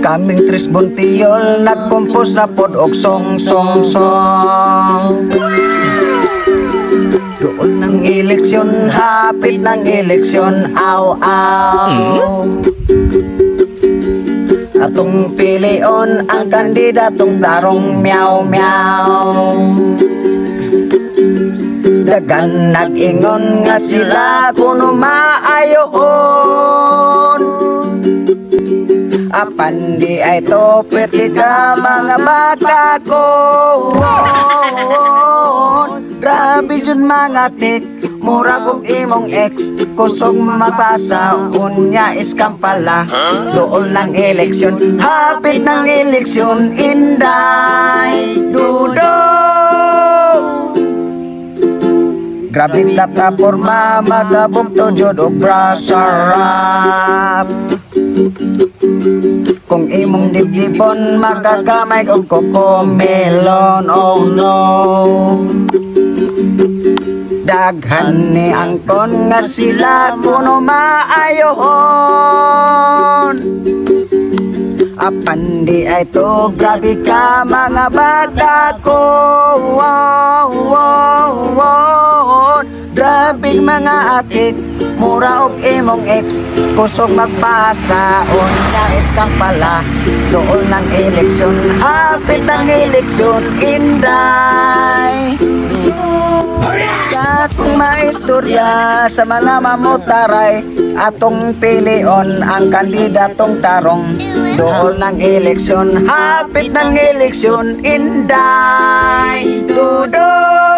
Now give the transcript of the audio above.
kaming Tris Bontiyol nagkompos na pod og song. Doon ng eleksyon, hapit ng eleksyon, aw. Atong pilion ang kandidatong tarong meow. Dagan nag-ingon nga sila kuno maayohon. Apan di ay to pwede ka mga bata ko. Grabe dyan mga tik, mura kong imong ex. Kusog mapasa, unya iskam pala. Doon ng eleksyon, hapit ng eleksyon, inday, dudong. Grabe plataforma, magabugto jud og brasarap. Kung imong dibdibon, magagamay og kokomelon, oh no. Daghan ni angkon nga sila kuno maayohon. Apan di ay to grabe ka mga bata ko. Grabe mga atik, mura og imong ex. Kusog magpasaon nga iskang pala. Doon ng eleksyon, hapit ng eleksyon, inday. Sa akong maistorya, sa mga mamutaray, atong pilion ang kandidatong tarong. Doon ng eleksyon, hapit ng eleksyon, inday, dudong.